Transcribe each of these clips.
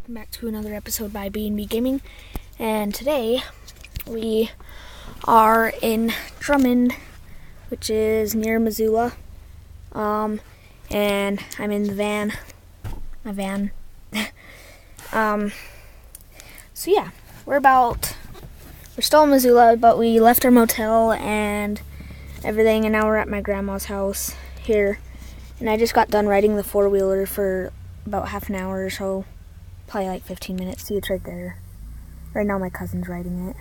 welcome back to another episode by B&B Gaming. And today we are in Drummond, which is near Missoula. And I'm in the my van. So yeah, we're still in Missoula, but we left our motel and everything, and now we're at my grandma's house here. And I just got done riding the four-wheeler for about half an hour or so, probably like 15 minutes. See, it's right there. Right now my cousin's riding it.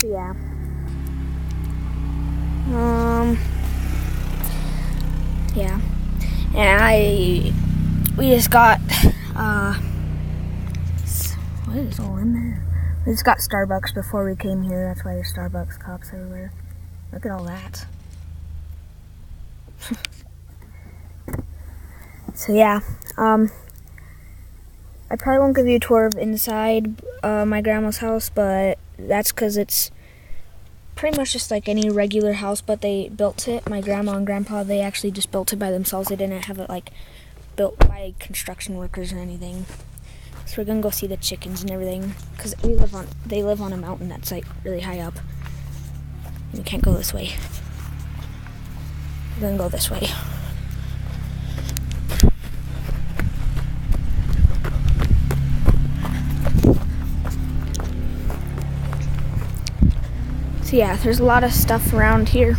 So yeah. Yeah. And we just got, what is all in there? We just got Starbucks before we came here. That's why there's Starbucks cups everywhere. Look at all that. So yeah, I probably won't give you a tour of inside my grandma's house, but that's because it's pretty much just like any regular house, but they built it. My grandma and grandpa, they actually just built it by themselves. They didn't have it like built by construction workers or anything. So we're gonna go see the chickens and everything, because they live on a mountain that's like really high up. And we can't go this way. We're gonna go this way. So yeah, there's a lot of stuff around here.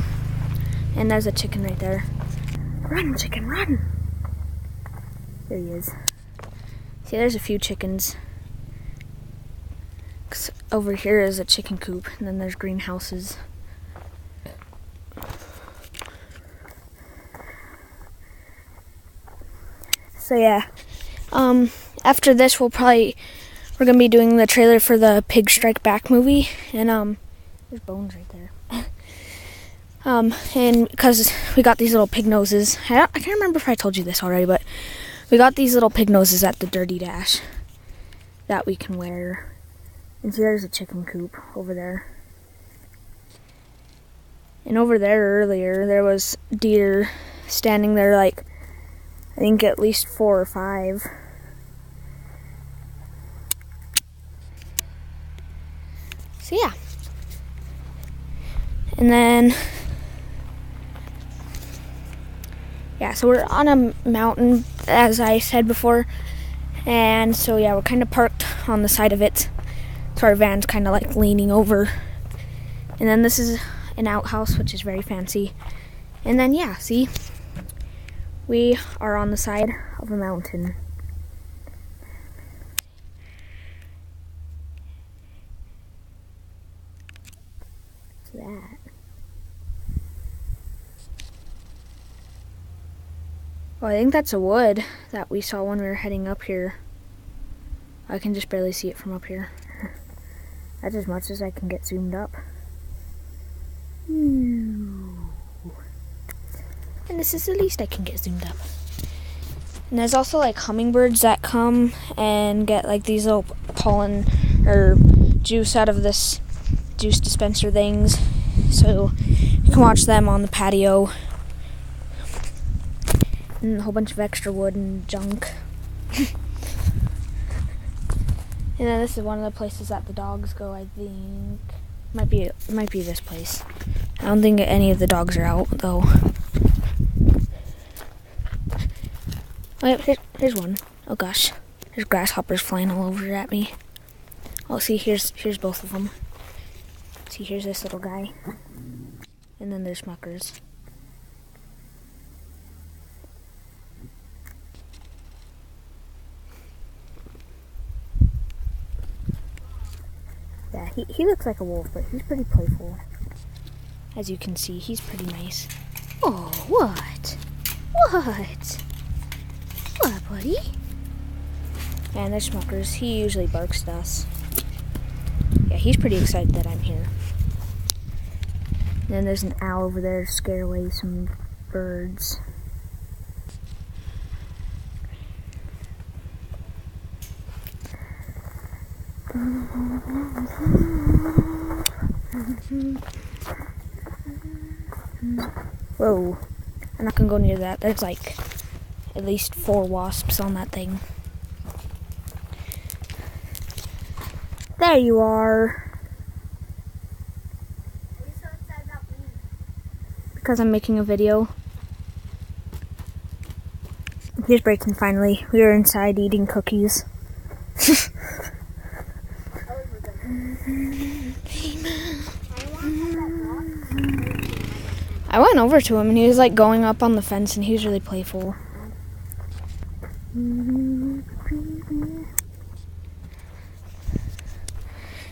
And there's a chicken right there. Run, chicken, run! There he is. See, there's a few chickens. 'Cause over here is a chicken coop, and then there's greenhouses. So yeah, after this we're gonna be doing the trailer for the Pig Strike Back movie, and there's bones right there. And because we got these little pig noses, I can't remember if I told you this already, but we got these little pig noses at the Dirty Dash that we can wear. And see, there's a chicken coop over there. And over there earlier, there was deer standing there, like, I think at least 4 or 5. So yeah. And then, yeah, so we're on a mountain, as I said before. And so yeah, we're kind of parked on the side of it. So our van's kind of like leaning over. And then this is an outhouse, which is very fancy. And then yeah, see, we are on the side of a mountain. What's that? Oh, I think that's a wood that we saw when we were heading up here. I can just barely see it from up here. That's as much as I can get zoomed up. And this is the least I can get zoomed up. And there's also like hummingbirds that come and get like these little pollen or juice out of this juice dispenser things. So you can watch them on the patio. And a whole bunch of extra wood and junk. And then this is one of the places that the dogs go, I think. It might be this place. I don't think any of the dogs are out, though. Oh, here's one. Oh gosh. There's grasshoppers flying all over at me. Oh, see, here's both of them. See, here's this little guy. And then there's muckers. Yeah, he looks like a wolf, but he's pretty playful. As you can see, he's pretty nice. Oh, what? What? What, buddy? And there's Smuckers. He usually barks at us. Yeah, he's pretty excited that I'm here. And then there's an owl over there to scare away some birds. Whoa. I'm not gonna go near that. There's like at least 4 wasps on that thing. There you are. Because I'm making a video. Here's Brayton finally. We were inside eating cookies. I went over to him and he was like going up on the fence and he was really playful.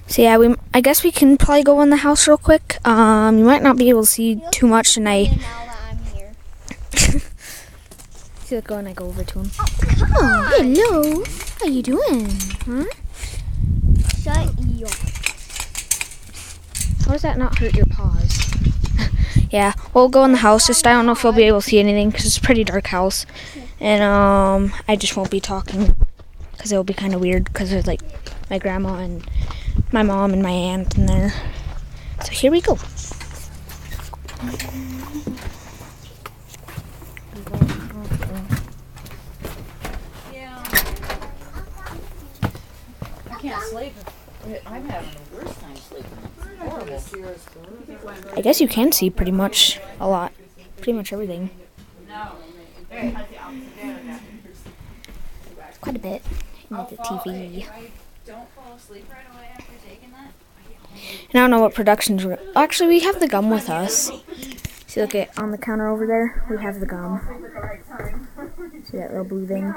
So yeah, I guess we can probably go in the house real quick. You might not be able to see too much tonight. Now that I'm here. So go and I go over to him. Oh, hello. How you doing? Huh? Shut you. How does that not hurt your paws? Yeah, we'll go in the house. Just I don't know if we'll be able to see anything because it's a pretty dark house, and I just won't be talking because it will be kind of weird because there's like my grandma and my mom and my aunt in there. So here we go. Yeah. I can't sleep. I'm having the worst time sleeping. It's horrible. I guess you can see pretty much a lot, pretty much everything. Quite a bit in the TV. Don't fall asleep right away after taking that. And I don't know what productions we're... Actually, we have the gum with us. See, look at on the counter over there. We have the gum. See that little blue thing?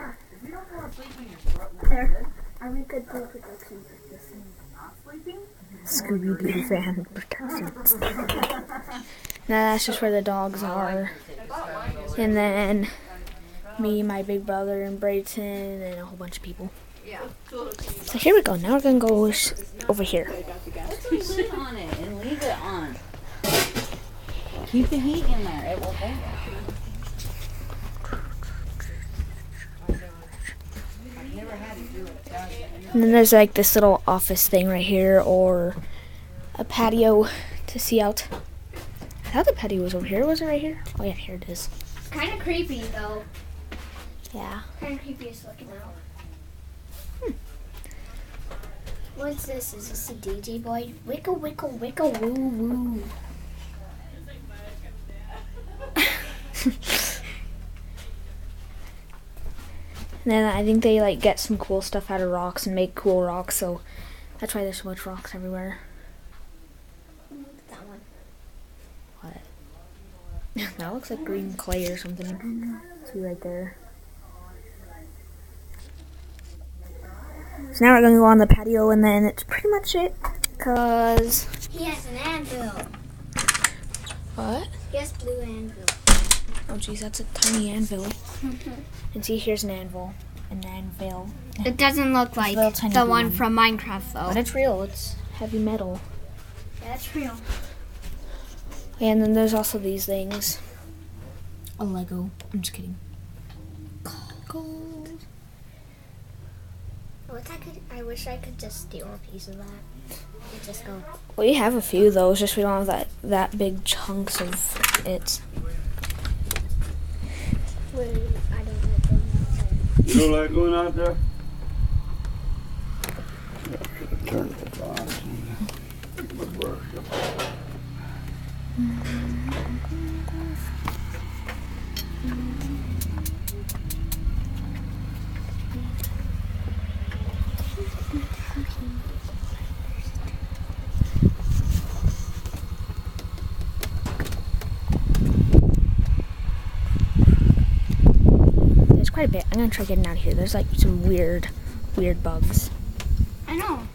There. Are we good for production? Scooby-Doo fan protections. Now that's just where the dogs are. And then me, my big brother, and Brayton, and a whole bunch of people. So here we go. Now we're going to go over here. Let's leave it on it and leave it on. Keep the heat in there. It will hold it. And then there's like this little office thing right here, or a patio to see out. I thought the patio was over here. Was it right here? Oh yeah, here it is. Kind of creepy though. Yeah. Kind of creepy is looking out. What's this? Is this a DJ boy? Wickle, wickle, wickle, woo, woo. And then I think they like get some cool stuff out of rocks and make cool rocks, so that's why there's so much rocks everywhere. That one. What? That looks like green clay or something. See right there. So now we're gonna go on the patio, and then it's pretty much it. Cause He has an anvil. what? He has blue anvil. Oh geez, that's a tiny anvil. And see, here's an anvil. An anvil. It doesn't look like little tiny the blue one one. from Minecraft though. But it's real. It's heavy metal. That's real. And then there's also these things. A Lego. I'm just kidding. Gold. I wish I could just steal a piece of that. And just go. We have a few though. It's just we don't have that big chunks of it. Wait, I don't like going outside. You don't like going out there? Turn it on. There's quite a bit. I'm gonna try getting out of here. There's like some weird bugs. I know.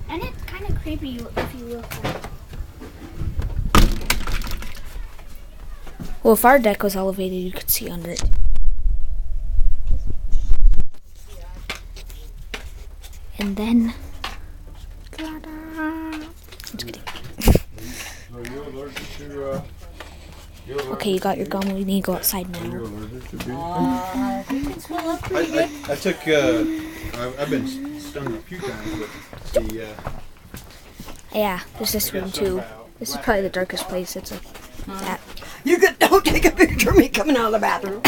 And it's kind of creepy if you look at it. Well, if our deck was elevated, you could see under it. And then, ta-da! I'm just kidding. So you're allergic to, Okay, you got your gum. We need to go outside you're now. allergic to bees? I think it's well up pretty good. I took, I've been stung a few times with the, Yeah, there's this room too. This is probably the darkest place. It's like that. Don't take a picture of me coming out of the bathroom.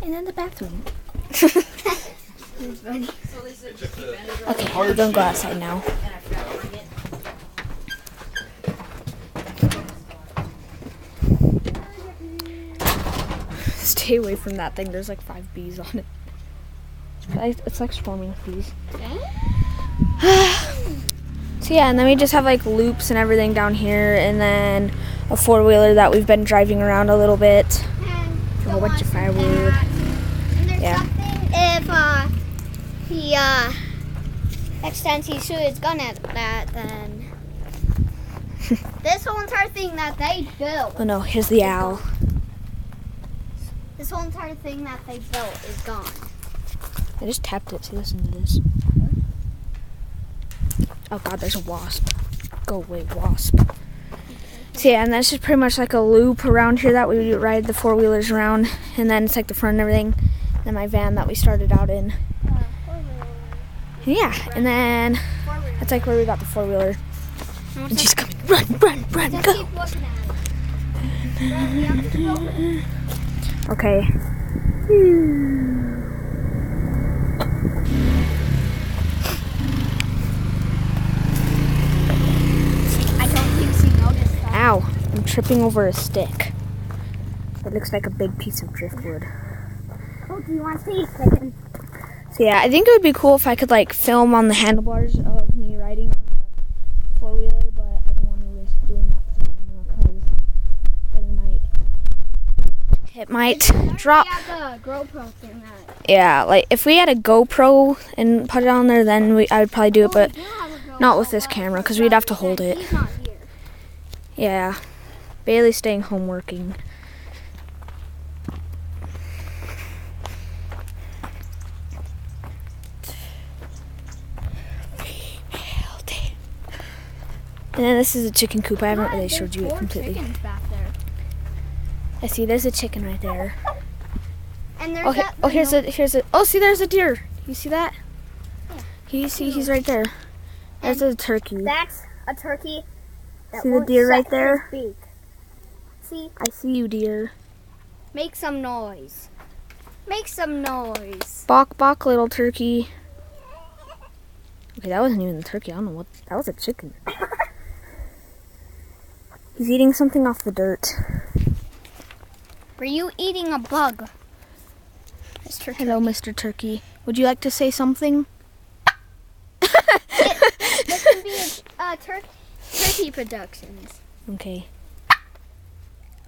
And then the bathroom. It's funny. Okay, we don't go outside now. Stay away from that thing. There's like 5 bees on it. It's like swarming with bees. So yeah, and then we just have like loops and everything down here, and then a 4-wheeler that we've been driving around a little bit. A whole bunch of firewood. And there's Yeah. something if he extends his suicide gun at that, then this whole entire thing that they built, Oh no, here's the owl. this whole entire thing that they built is gone. I just tapped it. See, listen to this. Oh god, there's a wasp. Go away, wasp. So yeah, and that's just pretty much like a loop around here that we ride the 4-wheelers around, and then it's like the front and everything, and my van that we started out in. Yeah, and then that's like where we got the 4-wheeler. And she's coming. Run, run, run, Just go. keep looking at it. But we have to keep looking. Okay. I don't think she noticed that. Ow, I'm tripping over a stick. It looks like a big piece of driftwood. Oh, do you want to see? Chicken? So yeah, I think it would be cool if I could like film on the handlebars of me riding on the 4-wheeler, but I don't want to risk doing that with the camera because it might drop. We have the GoPro thing that. Yeah, like if we had a GoPro and put it on there, then I would probably do it, but We do have a GoPro, not with this but camera because we'd have to hold it. He's not here. Yeah, Bailey's staying home working. And then this is a chicken coop. I haven't really showed you it completely. Chickens back there. I see. There's a chicken right there. And there's Oh, that. here's a. Oh, see, there's a deer. You see that? You see, he's right there. There's a turkey. That's a turkey. That See the won't deer set right there? his beak. See, I see you, deer. make some noise. Make some noise. Bok, bok, little turkey. Okay, that wasn't even a turkey. I don't know what. That was a chicken. He's eating something off the dirt. Were you eating a bug, Mr. Hello, Mr. Turkey. Would you like to say something? This can be a turkey productions. Okay.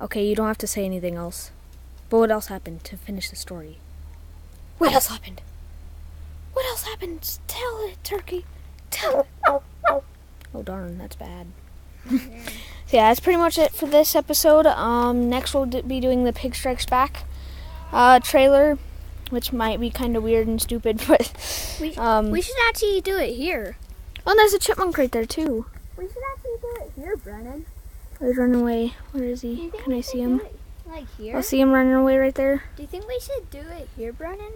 Okay, you don't have to say anything else. But what else happened to finish the story? What else happened? What else happened? Tell it, Turkey. Tell it. Oh darn, that's bad. So yeah, that's pretty much it for this episode. Next we'll be doing the Pig Strikes Back trailer, which might be kind of weird and stupid, but We should actually do it here. oh, and there's a chipmunk right there too. We should actually do it here, Brennan. Oh, he's running away. Where is Do you he? think Can we I should see do him? it, like here? I see him running away right there. Do you think we should do it here, Brennan?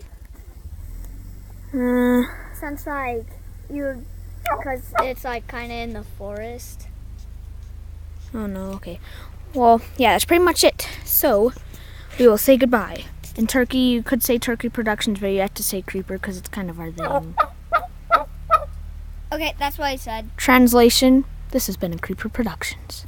Since like because it's like kind of in the forest. Oh no, okay. Well, yeah, that's pretty much it. So, we will say goodbye. In Turkey, you could say Turkey Productions, but you have to say Creeper because it's kind of our thing. Okay, that's what I said. Translation, this has been a Creeper Productions.